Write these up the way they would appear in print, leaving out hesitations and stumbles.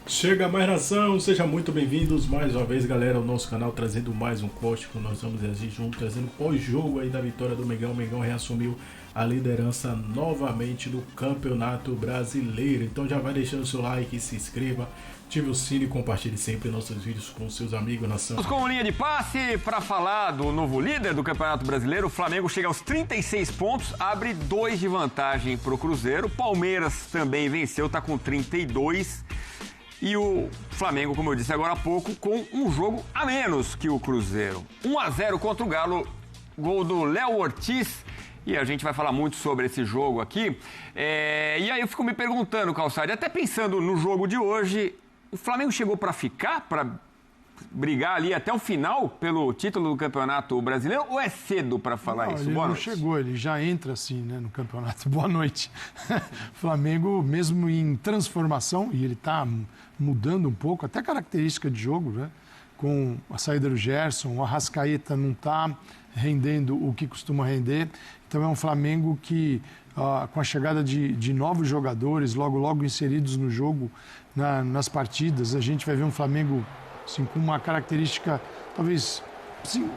Chega mais nação, sejam muito bem-vindos mais uma vez, galera, ao nosso canal, trazendo mais um corte que nós vamos reagir junto, trazendo pós-jogo aí da vitória do Mengão. O Mengão reassumiu a liderança novamente do Campeonato Brasileiro. Então já vai deixando o seu like, se inscreva, ative o sino e compartilhe sempre nossos vídeos com seus amigos, nação. Vamos com linha de passe para falar do novo líder do Campeonato Brasileiro. O Flamengo chega aos 36 pontos, abre 2 de vantagem para o Cruzeiro. Palmeiras também venceu, está com 32. E o Flamengo, como eu disse agora há pouco, com um jogo a menos que o Cruzeiro. 1-0 contra o Galo, gol do Léo Ortiz. E a gente vai falar muito sobre esse jogo aqui. E aí eu fico me perguntando, Calçade, até pensando no jogo de hoje, o Flamengo chegou para ficar, para brigar ali até o final pelo título do Campeonato Brasileiro, ou é cedo para falar isso? Ele Boa não noite. chegou, ele já entra assim, né, no campeonato. Boa noite. Flamengo, mesmo em transformação, e ele está mudando um pouco, até característica de jogo, né? Com a saída do Gerson, o Arrascaeta não está rendendo o que costuma render. Então é um Flamengo que, com a chegada de novos jogadores, logo inseridos no jogo, nas partidas, a gente vai ver um Flamengo assim, com uma característica, talvez, assim,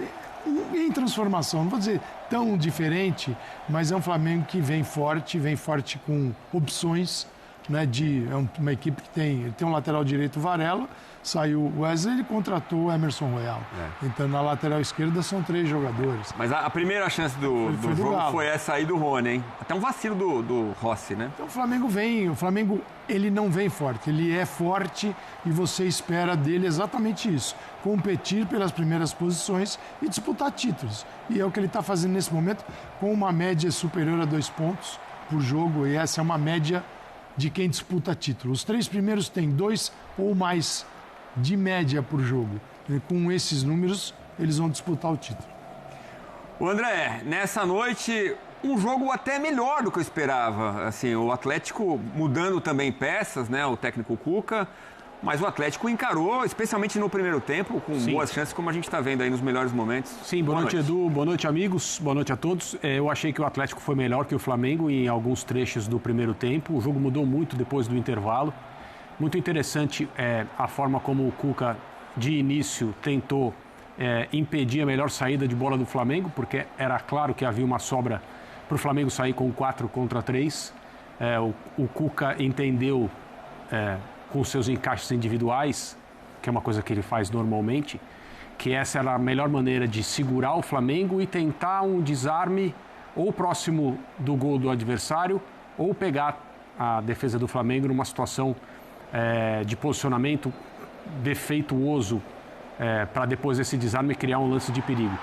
em transformação. Não vou dizer tão diferente, mas é um Flamengo que vem forte com opções, né, é uma equipe que tem um lateral direito, Varela, saiu o Wesley, ele contratou o Emerson Royal. Então, na lateral esquerda são 3 jogadores. Mas a primeira chance do jogo foi essa aí do Rony, hein? Até um vacilo do Rossi, né? Então, o Flamengo ele não vem forte, ele é forte e você espera dele exatamente isso, competir pelas primeiras posições e disputar títulos. E é o que ele está fazendo nesse momento, com uma média superior a 2 pontos por jogo, e essa é uma média de quem disputa título. Os 3 primeiros têm 2 ou mais de média por jogo. E com esses números, eles vão disputar o título. O André, nessa noite, um jogo até melhor do que eu esperava. Assim, o Atlético mudando também peças, né? O técnico Cuca. Mas o Atlético encarou, especialmente no primeiro tempo, com boas chances, como a gente está vendo aí nos melhores momentos. Sim, boa noite, Edu. Boa noite, amigos. Boa noite a todos. Eu achei que o Atlético foi melhor que o Flamengo em alguns trechos do primeiro tempo. O jogo mudou muito depois do intervalo. Muito interessante a forma como o Cuca, de início, tentou impedir a melhor saída de bola do Flamengo, porque era claro que havia uma sobra para o Flamengo sair com 4 contra 3. O Cuca entendeu, com seus encaixes individuais, que é uma coisa que ele faz normalmente, que essa era a melhor maneira de segurar o Flamengo e tentar um desarme ou próximo do gol do adversário ou pegar a defesa do Flamengo numa situação de posicionamento defeituoso para depois desse desarme criar um lance de perigo.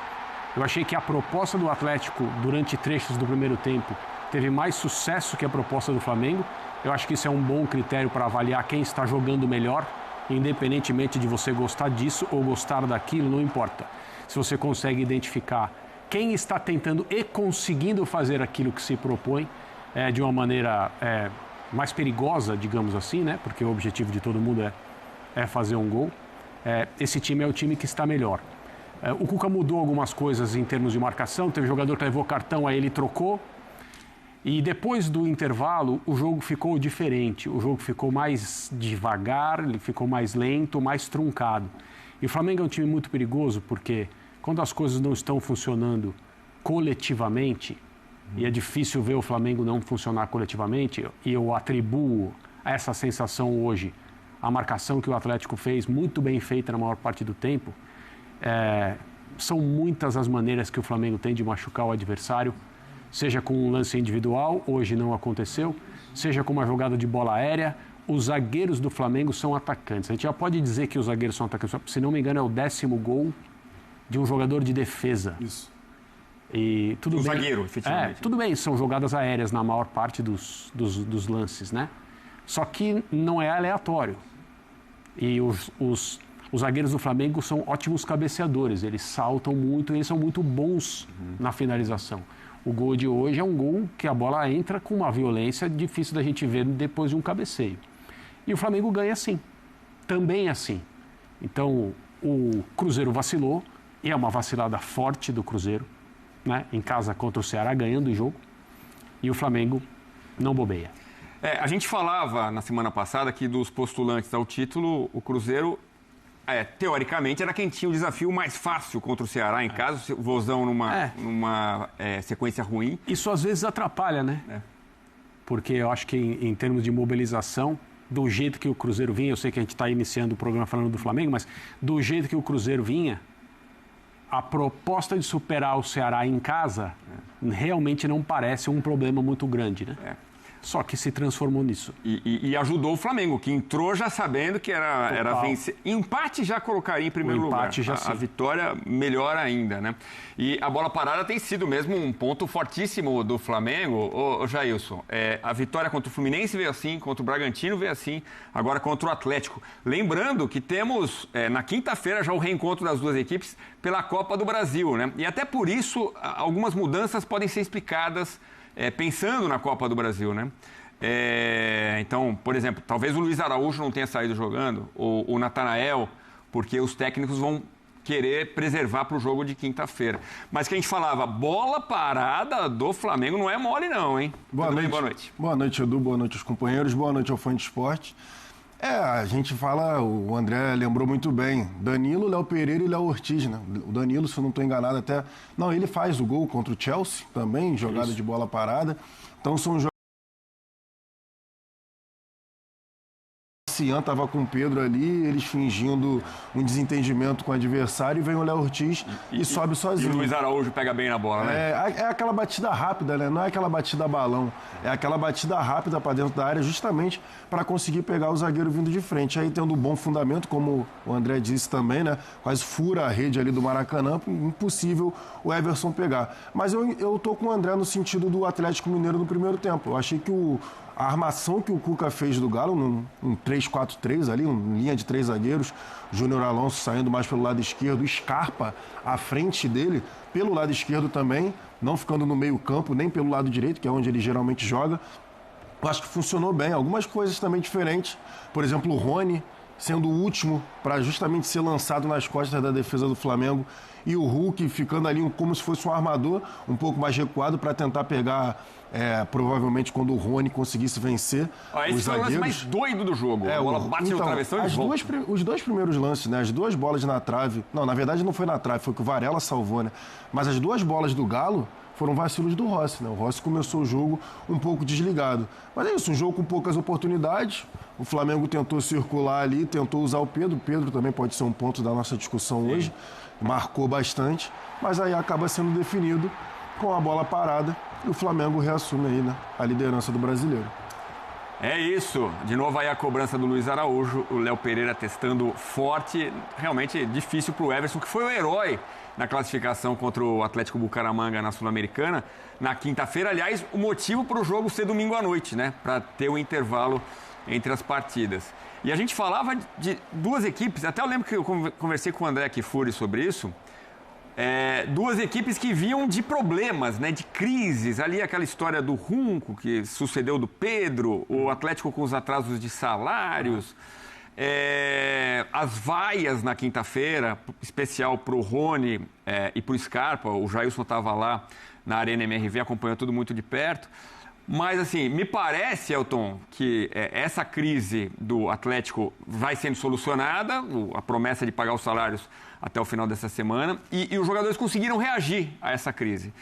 Eu achei que a proposta do Atlético durante trechos do primeiro tempo teve mais sucesso que a proposta do Flamengo. Eu acho que isso é um bom critério para avaliar quem está jogando melhor, independentemente de você gostar disso ou gostar daquilo, não importa. Se você consegue identificar quem está tentando e conseguindo fazer aquilo que se propõe de uma maneira mais perigosa, digamos assim, né? Porque o objetivo de todo mundo é fazer um gol. Esse time é o time que está melhor. O Cuca mudou algumas coisas em termos de marcação, teve jogador que levou cartão, aí ele trocou. E depois do intervalo, o jogo ficou diferente. O jogo ficou mais devagar, ele ficou mais lento, mais truncado. E o Flamengo é um time muito perigoso, porque quando as coisas não estão funcionando coletivamente, e é difícil ver o Flamengo não funcionar coletivamente, e eu atribuo a essa sensação hoje a marcação que o Atlético fez, muito bem feita na maior parte do tempo. São muitas as maneiras que o Flamengo tem de machucar o adversário, seja com um lance individual, hoje não aconteceu, seja com uma jogada de bola aérea. Os zagueiros do Flamengo são atacantes. A gente já pode dizer que os zagueiros são atacantes, se não me engano é o 10º gol de um jogador de defesa. Isso. E tudo bem, zagueiro, efetivamente. Tudo bem, são jogadas aéreas na maior parte dos lances, né? Só que não é aleatório. E os zagueiros do Flamengo são ótimos cabeceadores, eles saltam muito e eles são muito bons na finalização. O gol de hoje é um gol que a bola entra com uma violência difícil da gente ver depois de um cabeceio. E o Flamengo ganha assim, também assim. Então, o Cruzeiro vacilou, e é uma vacilada forte do Cruzeiro, né? Em casa contra o Ceará, ganhando o jogo, e o Flamengo não bobeia. A gente falava na semana passada que dos postulantes ao título, o Cruzeiro, teoricamente, era quem tinha o desafio mais fácil contra o Ceará em casa, o Vozão numa sequência ruim. Isso às vezes atrapalha, né? Porque eu acho que em termos de mobilização, do jeito que o Cruzeiro vinha, eu sei que a gente está iniciando o programa falando do Flamengo, mas do jeito que o Cruzeiro vinha, a proposta de superar o Ceará em casa realmente não parece um problema muito grande, né? Só que se transformou nisso. E ajudou o Flamengo, que entrou já sabendo que era vencer. Empate já colocaria em primeiro lugar. A vitória melhor ainda, né? E a bola parada tem sido mesmo um ponto fortíssimo do Flamengo. Ô Jailson, a vitória contra o Fluminense veio assim, contra o Bragantino veio assim, agora contra o Atlético. Lembrando que temos na quinta-feira já o reencontro das duas equipes pela Copa do Brasil, né? E até por isso algumas mudanças podem ser explicadas pensando na Copa do Brasil, né? Então, por exemplo, talvez o Luiz Araújo não tenha saído jogando, ou o Natanael, porque os técnicos vão querer preservar para o jogo de quinta-feira. Mas que a gente falava, bola parada do Flamengo não é mole não, hein? Boa noite. Boa noite, Edu. Boa noite aos companheiros. Boa noite ao fã de esporte. A gente fala, o André lembrou muito bem, Danilo, Léo Pereira e Léo Ortiz, né? O Danilo, se eu não estou enganado até... Não, ele faz o gol contra o Chelsea também, jogada de bola parada. Então são jogos... O Cian estava com o Pedro ali, eles fingindo um desentendimento com o adversário, e vem o Léo Ortiz e sobe sozinho. E o Luiz Araújo pega bem na bola, né? É aquela batida rápida, né? Não é aquela batida balão. É aquela batida rápida para dentro da área, justamente para conseguir pegar o zagueiro vindo de frente. Aí tendo um bom fundamento, como o André disse também, né? Quase fura a rede ali do Maracanã, impossível o Everson pegar. Mas eu tô com o André no sentido do Atlético Mineiro no primeiro tempo. Eu achei que a armação que o Cuca fez do Galo, num 3-4-3 ali, uma linha de 3 zagueiros, Júnior Alonso saindo mais pelo lado esquerdo, Scarpa à frente dele, pelo lado esquerdo também, não ficando no meio campo, nem pelo lado direito, que é onde ele geralmente joga. Eu acho que funcionou bem. Algumas coisas também diferentes, por exemplo, o Rony sendo o último para justamente ser lançado nas costas da defesa do Flamengo, e o Hulk ficando ali como se fosse um armador, um pouco mais recuado para tentar pegar, provavelmente quando o Rony conseguisse vencer os zagueiros. Esse foi o lance mais doido do jogo. A bola bate no travessão e volta. Os dois primeiros lances, né? As duas bolas na trave, não, na verdade não foi na trave, foi que o Varela salvou, né? Mas as duas bolas do Galo foram vacilos do Rossi, né? O Rossi começou o jogo um pouco desligado. Mas é isso, um jogo com poucas oportunidades. O Flamengo tentou circular ali, tentou usar o Pedro. O Pedro também pode ser um ponto da nossa discussão hoje. Marcou bastante, mas aí acaba sendo definido com a bola parada e o Flamengo reassume aí, né, a liderança do Brasileiro. É isso. De novo aí a cobrança do Luiz Araújo, o Léo Pereira testando forte. Realmente difícil para o Everson, que foi o herói na classificação contra o Atlético Bucaramanga na Sul-Americana na quinta-feira. Aliás, o motivo para o jogo ser domingo à noite, né? Para ter o intervalo entre as partidas. E a gente falava de duas equipes, até eu lembro que eu conversei com o André Kifuri sobre isso, duas equipes que vinham de problemas, né, de crises. Ali aquela história do Runco, que sucedeu do Pedro, o Atlético com os atrasos de salários, as vaias na quinta-feira, especial para o Rony e para o Scarpa. O Jailson estava lá na Arena MRV, acompanhou tudo muito de perto. Mas, assim, me parece, Elton, que essa crise do Atlético vai sendo solucionada, a promessa de pagar os salários até o final dessa semana, e os jogadores conseguiram reagir a essa crise.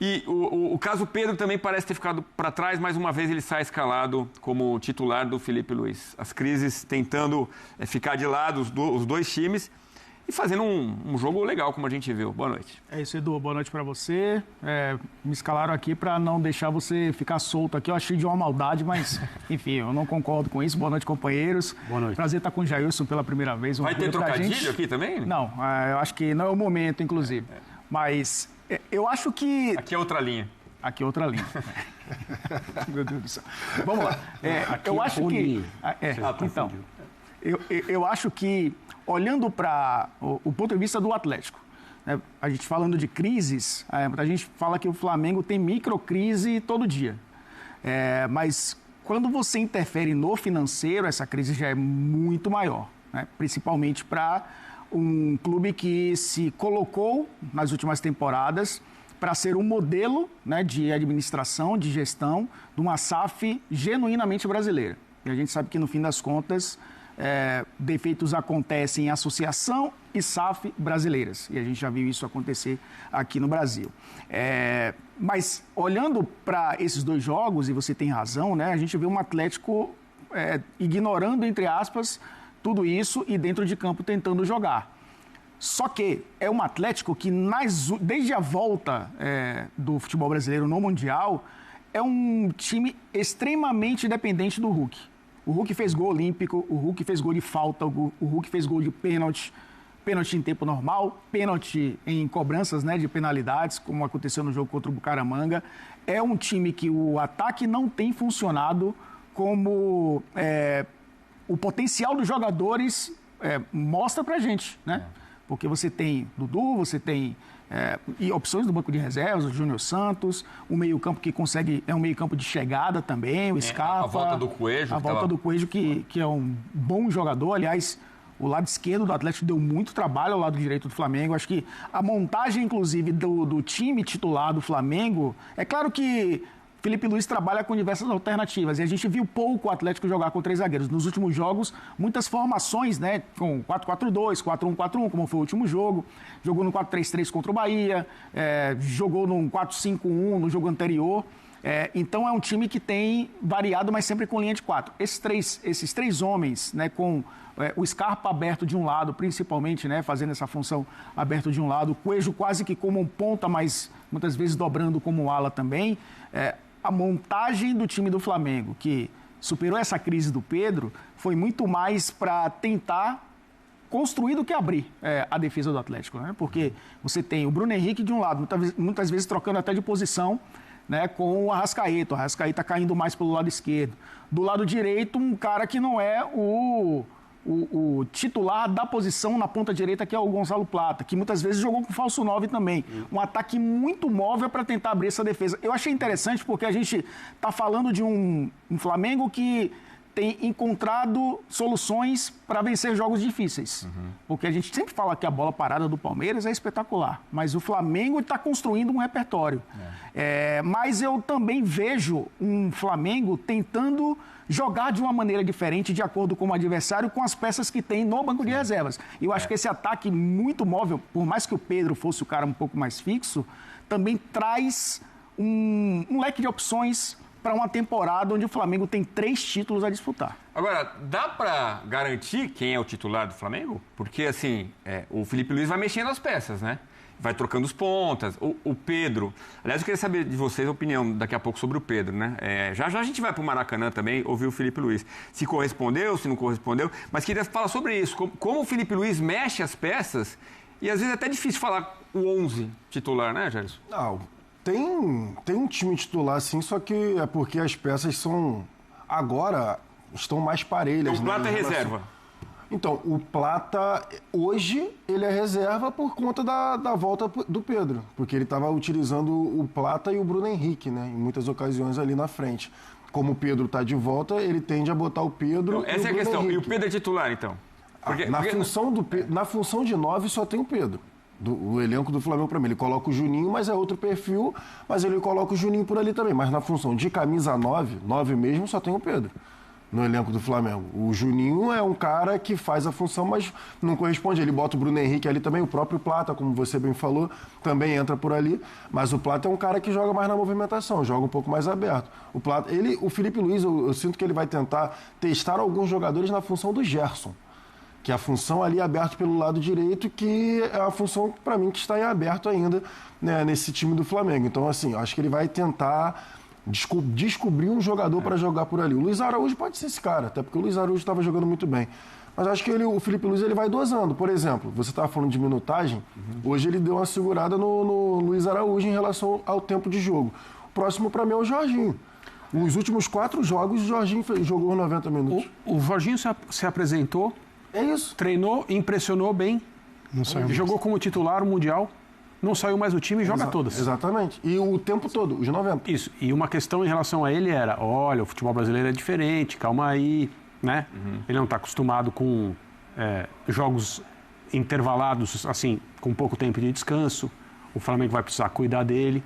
E o caso Pedro também parece ter ficado para trás, mais uma vez ele sai escalado como titular do Felipe Luiz. As crises tentando ficar de lado, os dois times, e fazendo um jogo legal, como a gente viu. Boa noite. É isso, Edu. Boa noite para você. Me escalaram aqui para não deixar você ficar solto aqui. Eu achei de uma maldade, mas, enfim, eu não concordo com isso. Boa noite, companheiros. Boa noite. Prazer estar com o Jailson pela primeira vez. Vai ter trocadilho aqui também? Não, eu acho que não é o momento, inclusive. Mas eu acho que... Aqui é outra linha. Aqui é outra linha. Meu Deus do céu. Vamos lá. Eu acho que... Então, eu acho que... Olhando para o ponto de vista do Atlético, né, a gente falando de crises, a gente fala que o Flamengo tem microcrise todo dia. Mas quando você interfere no financeiro, essa crise já é muito maior, né, principalmente para um clube que se colocou nas últimas temporadas para ser um modelo, né, de administração, de gestão, de uma SAF genuinamente brasileira. E a gente sabe que, no fim das contas, defeitos acontecem em associação e SAF brasileiras. E a gente já viu isso acontecer aqui no Brasil. Mas, olhando para esses 2 jogos, e você tem razão, né, a gente vê um Atlético ignorando, entre aspas, tudo isso e dentro de campo tentando jogar. Só que é um Atlético que, desde a volta do futebol brasileiro no Mundial, é um time extremamente dependente do Hulk. O Hulk fez gol olímpico, o Hulk fez gol de falta, o Hulk fez gol de pênalti em tempo normal, pênalti em cobranças, né, de penalidades, como aconteceu no jogo contra o Bucaramanga. É um time que o ataque não tem funcionado como o potencial dos jogadores mostra pra gente, né? Porque você tem Dudu, você tem e opções do banco de reservas, o Júnior Santos, o meio-campo que consegue, é um meio-campo de chegada também, o Scarpa. A volta do Coelho. A volta do Coelho, que é um bom jogador. Aliás, o lado esquerdo do Atlético deu muito trabalho ao lado direito do Flamengo. Acho que a montagem, inclusive, do time titular do Flamengo, é claro que Felipe Luiz trabalha com diversas alternativas e a gente viu pouco o Atlético jogar com 3 zagueiros. Nos últimos jogos, muitas formações, né, com 4-4-2, 4-1-4-1, como foi o último jogo. Jogou no 4-3-3 contra o Bahia, jogou no 4-5-1 no jogo anterior. Então é um time que tem variado, mas sempre com linha de 4. Esses três homens, né, com o Scarpa aberto de um lado, principalmente, né, fazendo essa função aberto de um lado, o Coelho quase que como um ponta, mas muitas vezes dobrando como um ala também. A montagem do time do Flamengo, que superou essa crise do Pedro, foi muito mais para tentar construir do que abrir a defesa do Atlético, né? Porque você tem o Bruno Henrique de um lado, muitas vezes trocando até de posição, né, com o Arrascaeta caindo mais pelo lado esquerdo. Do lado direito, um cara que não é o titular da posição na ponta direita, que é o Gonzalo Plata, que muitas vezes jogou com falso 9 também. Um ataque muito móvel para tentar abrir essa defesa. Eu achei interessante porque a gente está falando de um Flamengo que tem encontrado soluções para vencer jogos difíceis. Porque a gente sempre fala que a bola parada do Palmeiras é espetacular, mas o Flamengo está construindo um repertório. Mas eu também vejo um Flamengo tentando jogar de uma maneira diferente, de acordo com o adversário, com as peças que tem no banco de reservas. E eu acho que esse ataque muito móvel, por mais que o Pedro fosse o cara um pouco mais fixo, também traz um leque de opções para uma temporada onde o Flamengo tem 3 títulos a disputar. Agora, dá para garantir quem é o titular do Flamengo? Porque, assim, o Felipe Luiz vai mexendo as peças, né? Vai trocando os pontas. O Pedro... Aliás, eu queria saber de vocês a opinião daqui a pouco sobre o Pedro, né? Já a gente vai para o Maracanã também ouvir o Felipe Luiz. Se correspondeu, se não correspondeu. Mas queria falar sobre isso. Como o Felipe Luiz mexe as peças e, às vezes, é até difícil falar o 11 titular, né, Gerson? Não, tem um time titular, sim, só que é porque as peças agora estão mais parelhas. O Plata é reserva. Então, o Plata, hoje, ele é reserva por conta da volta do Pedro, porque ele estava utilizando o Plata e o Bruno Henrique, né, em muitas ocasiões ali na frente. Como o Pedro está de volta, ele tende a botar o Pedro. Então, essa é a questão. Henrique. E o Pedro é titular, então? Na função de 9 só tem o Pedro. O elenco do Flamengo, para mim, ele coloca o Juninho, mas é outro perfil, mas ele coloca o Juninho por ali também. Mas na função de camisa 9 mesmo, só tem o Pedro no elenco do Flamengo. O Juninho é um cara que faz a função, mas não corresponde. Ele bota o Bruno Henrique ali também, o próprio Plata, como você bem falou, também entra por ali. Mas o Plata é um cara que joga mais na movimentação, joga um pouco mais aberto. O Felipe Luiz, eu sinto que ele vai tentar testar alguns jogadores na função do Gerson, que é a função ali aberta pelo lado direito, que é a função, para mim, que está em aberto ainda, né, nesse time do Flamengo. Então, assim, eu acho que ele vai tentar descobrir um jogador para jogar por ali. O Luiz Araújo pode ser esse cara, até porque o Luiz Araújo estava jogando muito bem. Mas acho que o Felipe Luiz ele vai dosando. Por exemplo, você estava falando de minutagem, hoje ele deu uma segurada no Luiz Araújo em relação ao tempo de jogo. O próximo, para mim, é o Jorginho. Nos últimos 4 jogos, o Jorginho jogou 90 minutos. O Jorginho se apresentou, treinou, impressionou bem, jogou como titular o Mundial, não saiu mais do time e joga todas. Exatamente. E o tempo todo, os 90. Isso. E uma questão em relação a ele era, olha, o futebol brasileiro é diferente, calma aí, né? Ele não está acostumado com jogos intervalados, assim, com pouco tempo de descanso. o Flamengo vai precisar cuidar dele.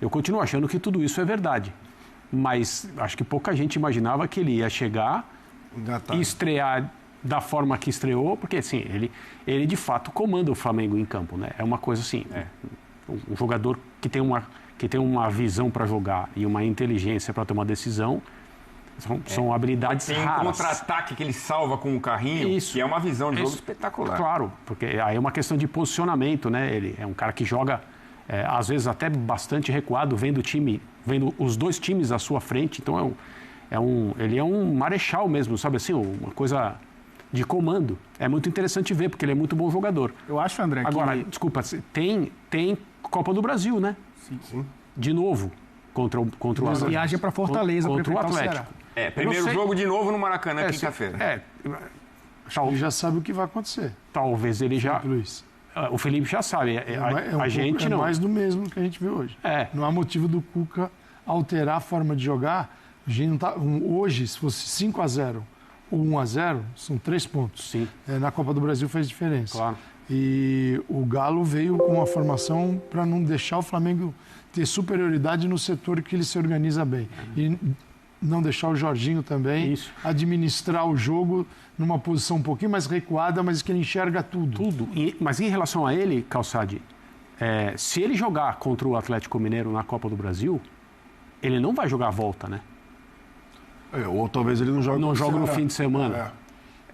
Eu continuo achando que tudo isso é verdade. Mas acho que pouca gente imaginava que ele ia chegar e estrear da forma que estreou, porque assim, ele de fato comanda o Flamengo em campo, né? É uma coisa assim, um jogador que tem uma visão para jogar e uma inteligência para tomar decisão, são habilidades raras. Tem um contra-ataque que ele salva com o carrinho, isso, que é uma visão de jogo espetacular. Claro, porque aí é uma questão de posicionamento, né? Ele é um cara que joga, às vezes até bastante recuado, vendo os dois times à sua frente, então ele é um marechal mesmo, sabe assim, uma coisa de comando. É muito interessante ver, porque ele é muito bom jogador. Eu acho, André, Agora, desculpa, tem Copa do Brasil, né? Sim. De novo, contra o Atlético. Viagem para Fortaleza, contra o Atlético. Primeiro jogo de novo no Maracanã, quinta-feira. Ele já sabe o que vai acontecer. Talvez ele já... Luiz. O Felipe já sabe, a gente não. É mais do mesmo que a gente vê hoje. Não há motivo do Cuca alterar a forma de jogar. A gente não tá, hoje, se fosse 5-0 ou 1-0, são 3 pontos. Sim. Na Copa do Brasil faz diferença. Claro. E o Galo veio com a formação para não deixar o Flamengo ter superioridade no setor que ele se organiza bem. E não deixar o Jorginho também administrar o jogo numa posição um pouquinho mais recuada, mas que ele enxerga tudo. Mas em relação a ele, Calçade, se ele jogar contra o Atlético Mineiro na Copa do Brasil, ele não vai jogar a volta, né? Ou talvez ele não jogue no fim de semana.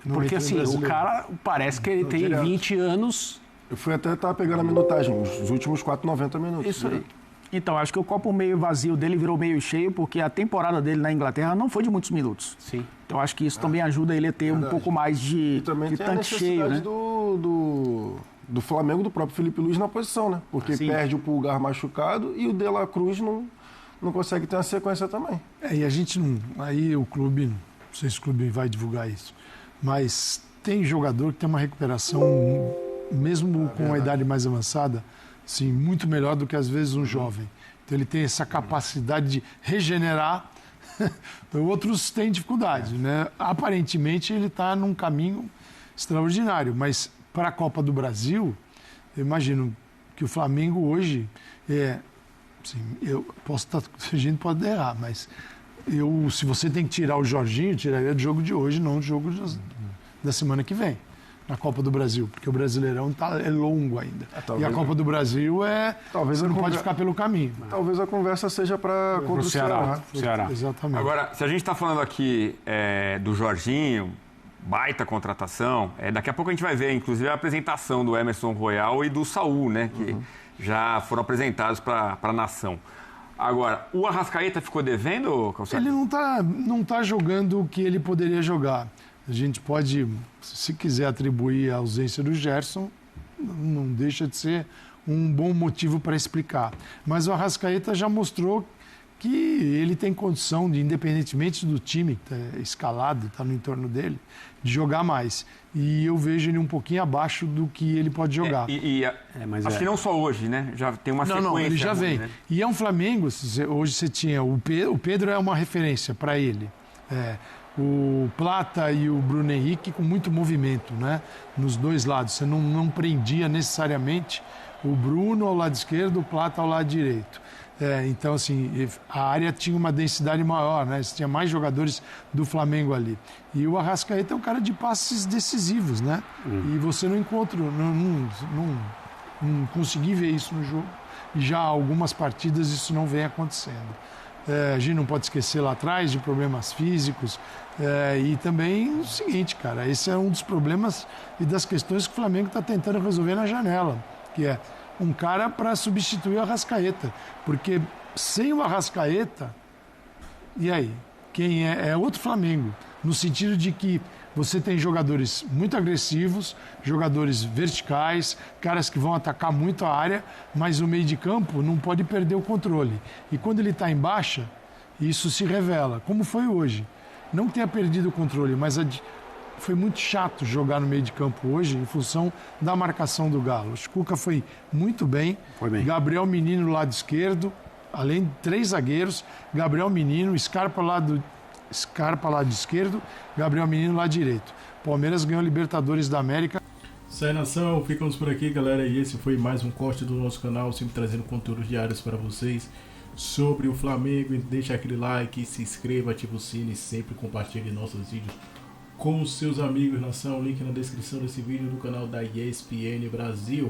Porque assim, o cara parece que ele tem 20 anos. Eu fui até estar pegando a minutagem, os últimos 90 minutos. Isso aí. Então, acho que o copo meio vazio dele virou meio cheio, porque a temporada dele na Inglaterra não foi de muitos minutos. Sim. Então, acho que isso também ajuda ele a ter um pouco mais de tanque cheio, né? Do Flamengo, do próprio Felipe Luiz na posição, né? Porque perde o Pulgar machucado e o De La Cruz não consegue ter uma sequência também. E a gente não... Aí o clube, não sei se o clube vai divulgar isso, mas tem jogador que tem uma recuperação, mesmo com a idade mais avançada, assim, muito melhor do que às vezes um jovem. Então ele tem essa capacidade de regenerar. Outros têm dificuldade, né? Aparentemente ele está num caminho extraordinário, mas para a Copa do Brasil, eu imagino que o Flamengo hoje assim, a gente pode errar, mas se você tem que tirar o Jorginho, tiraria do jogo de hoje, não do jogo da semana que vem, na Copa do Brasil, porque o Brasileirão é longo ainda. E a Copa do Brasil você não pode ficar pelo caminho. Talvez a conversa seja contra o Ceará. Exatamente. Agora, se a gente está falando aqui do Jorginho, baita contratação, daqui a pouco a gente vai ver, inclusive, a apresentação do Emerson Royal e do Saul, né, que já foram apresentados para a nação. Agora, o Arrascaeta ficou devendo, Calçado? Ele não tá jogando o que ele poderia jogar. A gente pode, se quiser atribuir a ausência do Gerson, não deixa de ser um bom motivo para explicar. Mas o Arrascaeta já mostrou que ele tem condição, independentemente do time que está escalado, está no entorno dele, de jogar mais. E eu vejo ele um pouquinho abaixo do que ele pode jogar. Acho que não só hoje, né? Já tem uma sequência. Não, ele já vem. Né? E é um Flamengo, hoje você tinha o Pedro é uma referência para ele. O Plata e o Bruno Henrique com muito movimento, né? Nos dois lados. Você não prendia necessariamente o Bruno ao lado esquerdo, o Plata ao lado direito. Então, assim, a área tinha uma densidade maior, né? Você tinha mais jogadores do Flamengo ali. E o Arrascaeta é um cara de passes decisivos, né? E você não encontra, não consegui ver isso no jogo. E já há algumas partidas isso não vem acontecendo. A gente não pode esquecer lá atrás de problemas físicos. E também o seguinte, cara, esse é um dos problemas e das questões que o Flamengo está tentando resolver na janela, que é um cara para substituir o Arrascaeta. Porque sem o Arrascaeta, e aí? Quem é outro Flamengo, no sentido de que você tem jogadores muito agressivos, jogadores verticais, caras que vão atacar muito a área, mas o meio de campo não pode perder o controle. E quando ele está em baixa, isso se revela, como foi hoje. Não que tenha perdido o controle, mas foi muito chato jogar no meio de campo hoje em função da marcação do Galo. O Cuca foi muito bem. Foi bem. Gabriel Menino, lado esquerdo, além de 3 zagueiros. Gabriel Menino, Scarpa lado esquerdo, Gabriel Menino lado direito. Palmeiras ganhou a Libertadores da América. Isso aí, nação, ficamos por aqui, galera, e esse foi mais um corte do nosso canal, sempre trazendo conteúdos diários para vocês sobre o Flamengo. Deixa aquele like, se inscreva, ativa o sino e sempre compartilhe nossos vídeos com os seus amigos, nação. Link na descrição desse vídeo do canal da ESPN Brasil.